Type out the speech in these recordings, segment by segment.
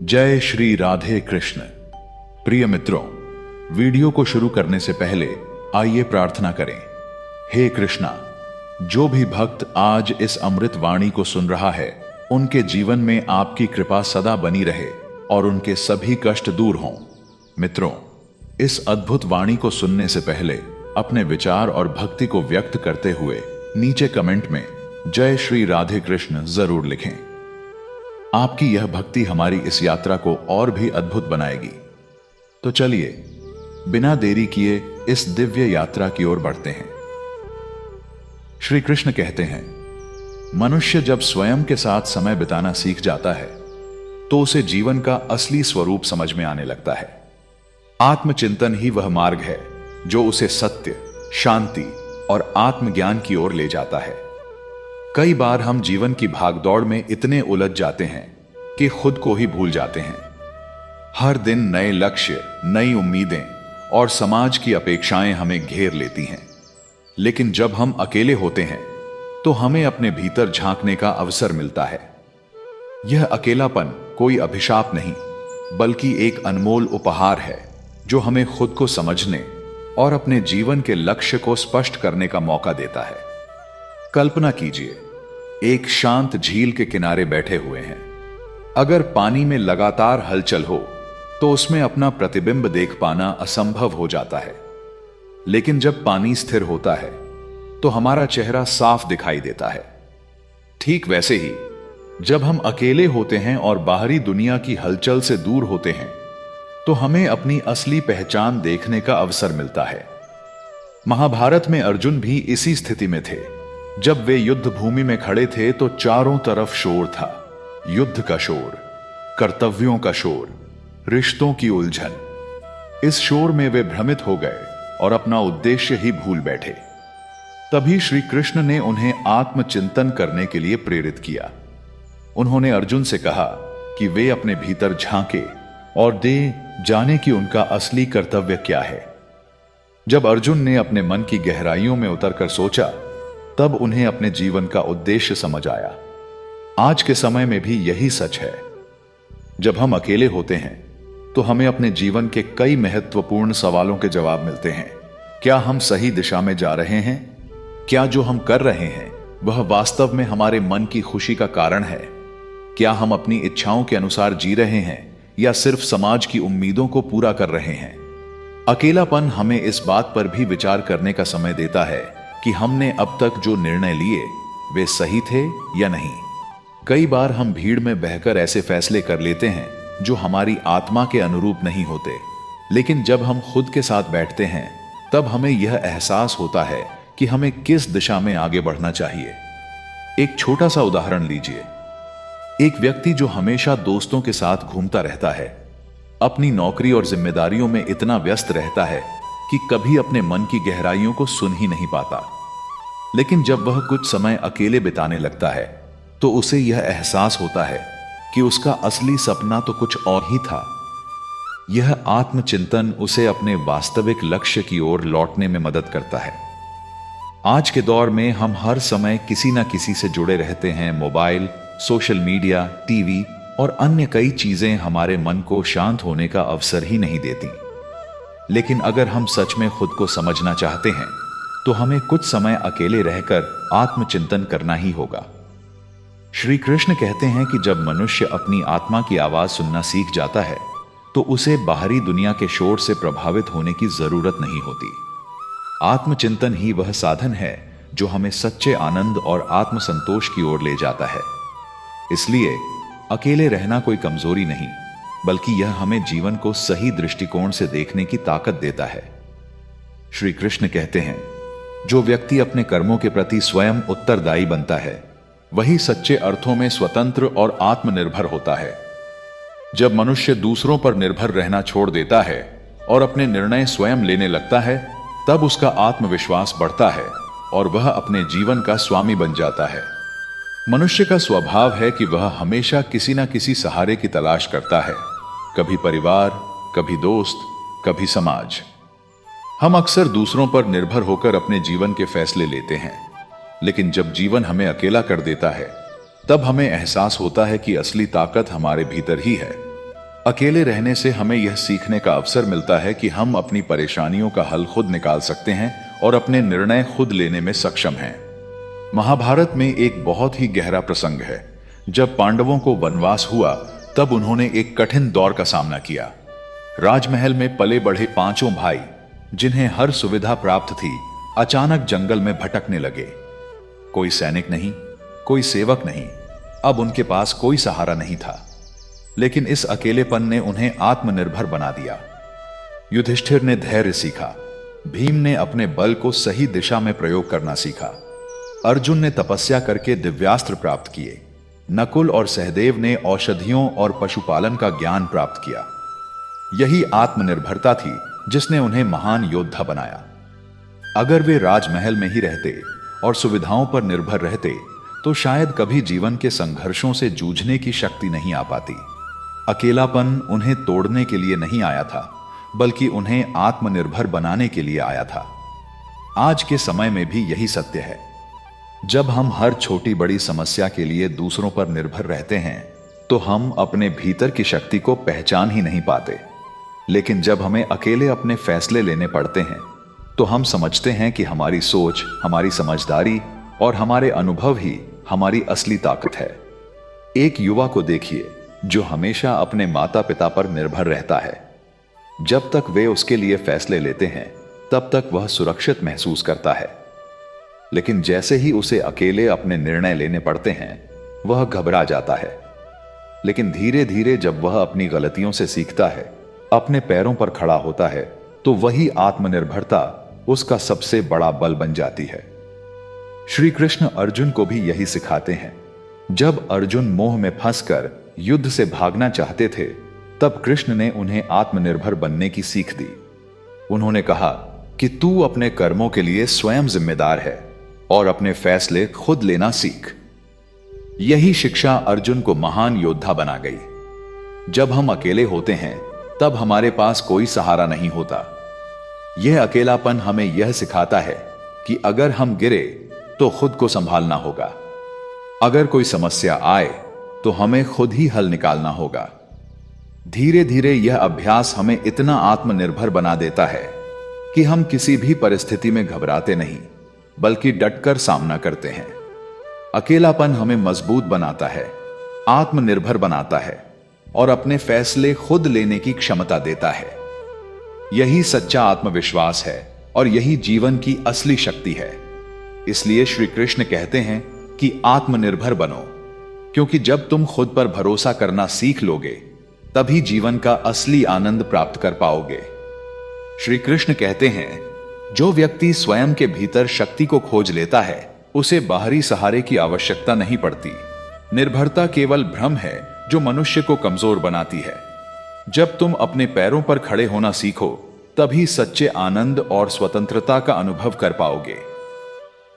जय श्री राधे कृष्ण। प्रिय मित्रों, वीडियो को शुरू करने से पहले आइए प्रार्थना करें। हे कृष्णा, जो भी भक्त आज इस अमृत वाणी को सुन रहा है, उनके जीवन में आपकी कृपा सदा बनी रहे और उनके सभी कष्ट दूर हों। मित्रों, इस अद्भुत वाणी को सुनने से पहले अपने विचार और भक्ति को व्यक्त करते हुए नीचे कमेंट में जय श्री राधे कृष्ण जरूर लिखें। आपकी यह भक्ति हमारी इस यात्रा को और भी अद्भुत बनाएगी। तो चलिए बिना देरी किए इस दिव्य यात्रा की ओर बढ़ते हैं। श्री कृष्ण कहते हैं, मनुष्य जब स्वयं के साथ समय बिताना सीख जाता है तो उसे जीवन का असली स्वरूप समझ में आने लगता है। आत्मचिंतन ही वह मार्ग है जो उसे सत्य, शांति और आत्मज्ञान की ओर ले जाता है। कई बार हम जीवन की भागदौड़ में इतने उलझ जाते हैं कि खुद को ही भूल जाते हैं। हर दिन नए लक्ष्य, नई उम्मीदें और समाज की अपेक्षाएं हमें घेर लेती हैं। लेकिन जब हम अकेले होते हैं तो हमें अपने भीतर झांकने का अवसर मिलता है। यह अकेलापन कोई अभिशाप नहीं, बल्कि एक अनमोल उपहार है जो हमें खुद को समझने और अपने जीवन के लक्ष्य को स्पष्ट करने का मौका देता है। कल्पना कीजिए, एक शांत झील के किनारे बैठे हुए हैं। अगर पानी में लगातार हलचल हो तो उसमें अपना प्रतिबिंब देख पाना असंभव हो जाता है। लेकिन जब पानी स्थिर होता है तो हमारा चेहरा साफ दिखाई देता है। ठीक वैसे ही जब हम अकेले होते हैं और बाहरी दुनिया की हलचल से दूर होते हैं तो हमें अपनी असली पहचान देखने का अवसर मिलता है। महाभारत में अर्जुन भी इसी स्थिति में थे। जब वे युद्ध भूमि में खड़े थे तो चारों तरफ शोर था। युद्ध का शोर, कर्तव्यों का शोर, रिश्तों की उलझन। इस शोर में वे भ्रमित हो गए और अपना उद्देश्य ही भूल बैठे। तभी श्री कृष्ण ने उन्हें आत्मचिंतन करने के लिए प्रेरित किया। उन्होंने अर्जुन से कहा कि वे अपने भीतर झांके और जाने कि उनका असली कर्तव्य क्या है। जब अर्जुन ने अपने मन की गहराइयों में उतरकर सोचा, तब उन्हें अपने जीवन का उद्देश्य समझ आया। आज के समय में भी यही सच है। जब हम अकेले होते हैं तो हमें अपने जीवन के कई महत्वपूर्ण सवालों के जवाब मिलते हैं। क्या हम सही दिशा में जा रहे हैं? क्या जो हम कर रहे हैं वह वास्तव में हमारे मन की खुशी का कारण है? क्या हम अपनी इच्छाओं के अनुसार जी रहे हैं या सिर्फ समाज की उम्मीदों को पूरा कर रहे हैं? अकेलापन हमें इस बात पर भी विचार करने का समय देता है कि हमने अब तक जो निर्णय लिए वे सही थे या नहीं। कई बार हम भीड़ में बहकर ऐसे फैसले कर लेते हैं जो हमारी आत्मा के अनुरूप नहीं होते। लेकिन जब हम खुद के साथ बैठते हैं तब हमें यह एहसास होता है कि हमें किस दिशा में आगे बढ़ना चाहिए। एक छोटा सा उदाहरण लीजिए। एक व्यक्ति जो हमेशा दोस्तों के साथ घूमता रहता है, अपनी नौकरी और जिम्मेदारियों में इतना व्यस्त रहता है कि कभी अपने मन की गहराइयों को सुन ही नहीं पाता। लेकिन जब वह कुछ समय अकेले बिताने लगता है तो उसे यह एहसास होता है कि उसका असली सपना तो कुछ और ही था। यह आत्मचिंतन उसे अपने वास्तविक लक्ष्य की ओर लौटने में मदद करता है। आज के दौर में हम हर समय किसी न किसी से जुड़े रहते हैं। मोबाइल, सोशल मीडिया, टीवी और अन्य कई चीजें हमारे मन को शांत होने का अवसर ही नहीं देती। लेकिन अगर हम सच में खुद को समझना चाहते हैं तो हमें कुछ समय अकेले रहकर आत्मचिंतन करना ही होगा। श्री कृष्ण कहते हैं कि जब मनुष्य अपनी आत्मा की आवाज सुनना सीख जाता है तो उसे बाहरी दुनिया के शोर से प्रभावित होने की जरूरत नहीं होती। आत्मचिंतन ही वह साधन है जो हमें सच्चे आनंद और आत्मसंतोष की ओर ले जाता है। इसलिए अकेले रहना कोई कमजोरी नहीं, बल्कि यह हमें जीवन को सही दृष्टिकोण से देखने की ताकत देता है। श्री कृष्ण कहते हैं, जो व्यक्ति अपने कर्मों के प्रति स्वयं उत्तरदायी बनता है वही सच्चे अर्थों में स्वतंत्र और आत्मनिर्भर होता है। जब मनुष्य दूसरों पर निर्भर रहना छोड़ देता है और अपने निर्णय स्वयं लेने लगता है, तब उसका आत्मविश्वास बढ़ता है और वह अपने जीवन का स्वामी बन जाता है। मनुष्य का स्वभाव है कि वह हमेशा किसी न किसी सहारे की तलाश करता है, कभी परिवार, कभी दोस्त, कभी समाज। हम अक्सर दूसरों पर निर्भर होकर अपने जीवन के फैसले लेते हैं। लेकिन जब जीवन हमें अकेला कर देता है तब हमें एहसास होता है कि असली ताकत हमारे भीतर ही है। अकेले रहने से हमें यह सीखने का अवसर मिलता है कि हम अपनी परेशानियों का हल खुद निकाल सकते हैं और अपने निर्णय खुद लेने में सक्षम हैं। महाभारत में एक बहुत ही गहरा प्रसंग है। जब पांडवों को वनवास हुआ तब उन्होंने एक कठिन दौर का सामना किया। राजमहल में पले बढ़े पांचों भाई, जिन्हें हर सुविधा प्राप्त थी, अचानक जंगल में भटकने लगे। कोई सैनिक नहीं, कोई सेवक नहीं, अब उनके पास कोई सहारा नहीं था। लेकिन इस अकेलेपन ने उन्हें आत्मनिर्भर बना दिया। युधिष्ठिर ने धैर्य सीखा, भीम ने अपने बल को सही दिशा में प्रयोग करना सीखा, अर्जुन ने तपस्या करके दिव्यास्त्र प्राप्त किए, नकुल और सहदेव ने औषधियों और पशुपालन का ज्ञान प्राप्त किया। यही आत्मनिर्भरता थी जिसने उन्हें महान योद्धा बनाया। अगर वे राजमहल में ही रहते और सुविधाओं पर निर्भर रहते तो शायद कभी जीवन के संघर्षों से जूझने की शक्ति नहीं आ पाती। अकेलापन उन्हें तोड़ने के लिए नहीं आया था, बल्कि उन्हें आत्मनिर्भर बनाने के लिए आया था। आज के समय में भी यही सत्य है। जब हम हर छोटी बड़ी समस्या के लिए दूसरों पर निर्भर रहते हैं तो हम अपने भीतर की शक्ति को पहचान ही नहीं पाते। लेकिन जब हमें अकेले अपने फैसले लेने पड़ते हैं तो हम समझते हैं कि हमारी सोच, हमारी समझदारी और हमारे अनुभव ही हमारी असली ताकत है। एक युवा को देखिए जो हमेशा अपने माता पिता पर निर्भर रहता है। जब तक वे उसके लिए फैसले लेते हैं तब तक वह सुरक्षित महसूस करता है। लेकिन जैसे ही उसे अकेले अपने निर्णय लेने पड़ते हैं वह घबरा जाता है। लेकिन धीरे धीरे जब वह अपनी गलतियों से सीखता है, अपने पैरों पर खड़ा होता है, तो वही आत्मनिर्भरता उसका सबसे बड़ा बल बन जाती है। श्री कृष्ण अर्जुन को भी यही सिखाते हैं। जब अर्जुन मोह में फंसकर युद्ध से भागना चाहते थे तब कृष्ण ने उन्हें आत्मनिर्भर बनने की सीख दी। उन्होंने कहा कि तू अपने कर्मों के लिए स्वयं जिम्मेदार है और अपने फैसले खुद लेना सीख। यही शिक्षा अर्जुन को महान योद्धा बना गई। जब हम अकेले होते हैं तब हमारे पास कोई सहारा नहीं होता। यह अकेलापन हमें यह सिखाता है कि अगर हम गिरे तो खुद को संभालना होगा। अगर कोई समस्या आए तो हमें खुद ही हल निकालना होगा। धीरे धीरे यह अभ्यास हमें इतना आत्मनिर्भर बना देता है कि हम किसी भी परिस्थिति में घबराते नहीं, बल्कि डटकर सामना करते हैं। अकेलापन हमें मजबूत बनाता है, आत्मनिर्भर बनाता है और अपने फैसले खुद लेने की क्षमता देता है। यही सच्चा आत्मविश्वास है और यही जीवन की असली शक्ति है। इसलिए श्री कृष्ण कहते हैं कि आत्मनिर्भर बनो, क्योंकि जब तुम खुद पर भरोसा करना सीख लोगे तभी जीवन का असली आनंद प्राप्त कर पाओगे। श्री कृष्ण कहते हैं, जो व्यक्ति स्वयं के भीतर शक्ति को खोज लेता है उसे बाहरी सहारे की आवश्यकता नहीं पड़ती। निर्भरता केवल भ्रम है जो मनुष्य को कमजोर बनाती है। जब तुम अपने पैरों पर खड़े होना सीखो तभी सच्चे आनंद और स्वतंत्रता का अनुभव कर पाओगे।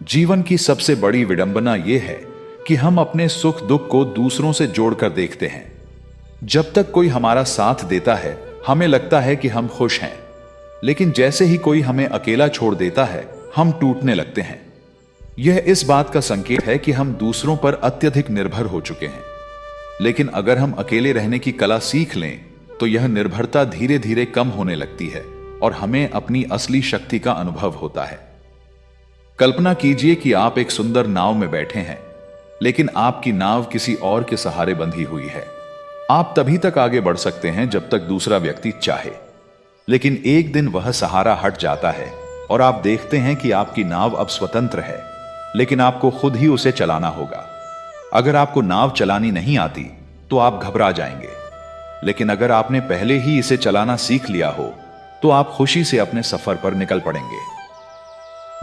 जीवन की सबसे बड़ी विडंबना यह है कि हम अपने सुख दुख को दूसरों से जोड़कर देखते हैं। जब तक कोई हमारा साथ देता है हमें लगता है कि हम खुश हैं, लेकिन जैसे ही कोई हमें अकेला छोड़ देता है हम टूटने लगते हैं। यह इस बात का संकेत है कि हम दूसरों पर अत्यधिक निर्भर हो चुके हैं। लेकिन अगर हम अकेले रहने की कला सीख लें तो यह निर्भरता धीरे धीरे कम होने लगती है और हमें अपनी असली शक्ति का अनुभव होता है। कल्पना कीजिए कि आप एक सुंदर नाव में बैठे हैं, लेकिन आपकी नाव किसी और के सहारे बंधी हुई है। आप तभी तक आगे बढ़ सकते हैं जब तक दूसरा व्यक्ति चाहे, लेकिन एक दिन वह सहारा हट जाता है और आप देखते हैं कि आपकी नाव अब स्वतंत्र है, लेकिन आपको खुद ही उसे चलाना होगा। अगर आपको नाव चलानी नहीं आती तो आप घबरा जाएंगे, लेकिन अगर आपने पहले ही इसे चलाना सीख लिया हो तो आप खुशी से अपने सफर पर निकल पड़ेंगे।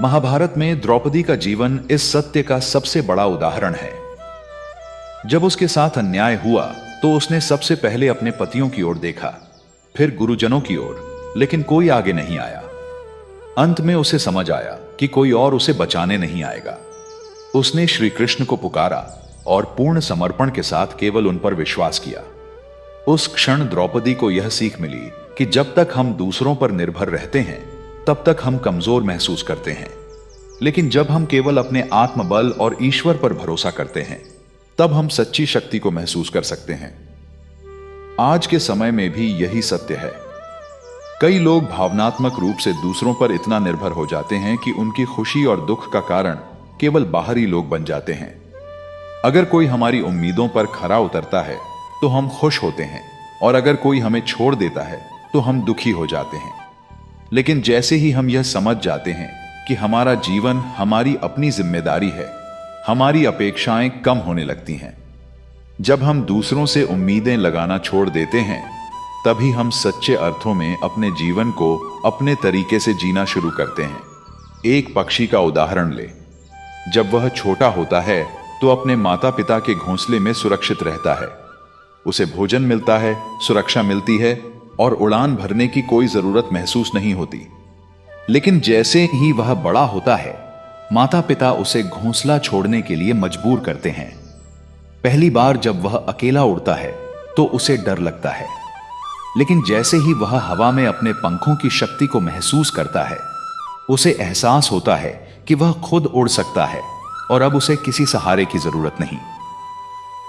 महाभारत में द्रौपदी का जीवन इस सत्य का सबसे बड़ा उदाहरण है। जब उसके साथ अन्याय हुआ तो उसने सबसे पहले अपने पतियों की ओर देखा, फिर गुरुजनों की ओर, लेकिन कोई आगे नहीं आया। अंत में उसे समझ आया कि कोई और उसे बचाने नहीं आएगा। उसने श्री कृष्ण को पुकारा और पूर्ण समर्पण के साथ केवल उन पर विश्वास किया। उस क्षण द्रौपदी को यह सीख मिली कि जब तक हम दूसरों पर निर्भर रहते हैं तब तक हम कमजोर महसूस करते हैं, लेकिन जब हम केवल अपने आत्मबल और ईश्वर पर भरोसा करते हैं तब हम सच्ची शक्ति को महसूस कर सकते हैं। आज के समय में भी यही सत्य है। कई लोग भावनात्मक रूप से दूसरों पर इतना निर्भर हो जाते हैं कि उनकी खुशी और दुख का कारण केवल बाहरी लोग बन जाते हैं। अगर कोई हमारी उम्मीदों पर खरा उतरता है तो हम खुश होते हैं, और अगर कोई हमें छोड़ देता है तो हम दुखी हो जाते हैं। लेकिन जैसे ही हम यह समझ जाते हैं कि हमारा जीवन हमारी अपनी जिम्मेदारी है, हमारी अपेक्षाएं कम होने लगती हैं। जब हम दूसरों से उम्मीदें लगाना छोड़ देते हैं, तभी हम सच्चे अर्थों में अपने जीवन को अपने तरीके से जीना शुरू करते हैं। एक पक्षी का उदाहरण ले। जब वह छोटा होता है तो अपने माता पिता के घोंसले में सुरक्षित रहता है। उसे भोजन मिलता है, सुरक्षा मिलती है और उड़ान भरने की कोई जरूरत महसूस नहीं होती। लेकिन जैसे ही वह बड़ा होता है, माता पिता उसे घोंसला छोड़ने के लिए मजबूर करते हैं। पहली बार जब वह अकेला उड़ता है तो उसे डर लगता है, लेकिन जैसे ही वह हवा में अपने पंखों की शक्ति को महसूस करता है, उसे एहसास होता है कि वह खुद उड़ सकता है और अब उसे किसी सहारे की जरूरत नहीं।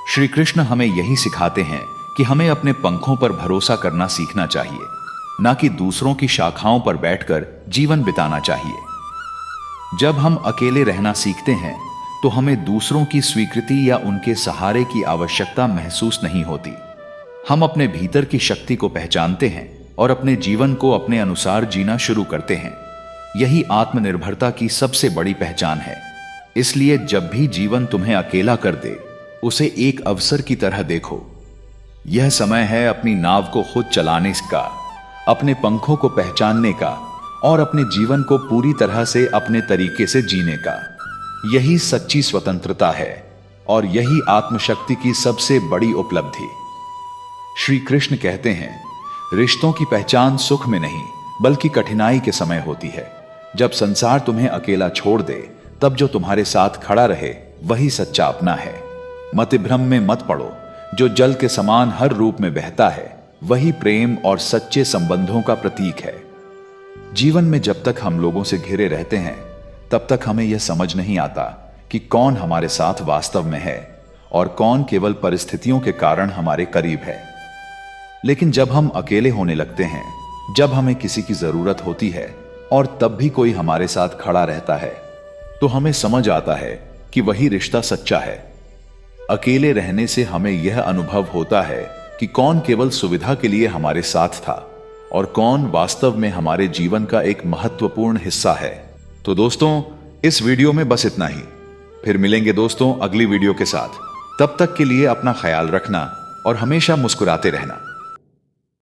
श्री कृष्ण हमें यही सिखाते हैं कि हमें अपने पंखों पर भरोसा करना सीखना चाहिए, ना कि दूसरों की शाखाओं पर बैठकर जीवन बिताना चाहिए। जब हम अकेले रहना सीखते हैं तो हमें दूसरों की स्वीकृति या उनके सहारे की आवश्यकता महसूस नहीं होती। हम अपने भीतर की शक्ति को पहचानते हैं और अपने जीवन को अपने अनुसार जीना शुरू करते हैं। यही आत्मनिर्भरता की सबसे बड़ी पहचान है। इसलिए जब भी जीवन तुम्हें अकेला कर दे, उसे एक अवसर की तरह देखो। यह समय है अपनी नाव को खुद चलाने का, अपने पंखों को पहचानने का और अपने जीवन को पूरी तरह से अपने तरीके से जीने का। यही सच्ची स्वतंत्रता है और यही आत्मशक्ति की सबसे बड़ी उपलब्धि। श्री कृष्ण कहते हैं, रिश्तों की पहचान सुख में नहीं बल्कि कठिनाई के समय होती है। जब संसार तुम्हें अकेला छोड़ दे, तब जो तुम्हारे साथ खड़ा रहे वही सच्चा अपना है। मतिभ्रम में मत पड़ो। जो जल के समान हर रूप में बहता है, वही प्रेम और सच्चे संबंधों का प्रतीक है। जीवन में जब तक हम लोगों से घिरे रहते हैं, तब तक हमें यह समझ नहीं आता कि कौन हमारे साथ वास्तव में है और कौन केवल परिस्थितियों के कारण हमारे करीब है। लेकिन जब हम अकेले होने लगते हैं, जब हमें किसी की जरूरत होती है और तब भी कोई हमारे साथ खड़ा रहता है, तो हमें समझ आता है कि वही रिश्ता सच्चा है। अकेले रहने से हमें यह अनुभव होता है कि कौन केवल सुविधा के लिए हमारे साथ था और कौन वास्तव में हमारे जीवन का एक महत्वपूर्ण हिस्सा है। तो दोस्तों, इस वीडियो में बस इतना ही। फिर मिलेंगे दोस्तों अगली वीडियो के साथ। तब तक के लिए अपना ख्याल रखना और हमेशा मुस्कुराते रहना।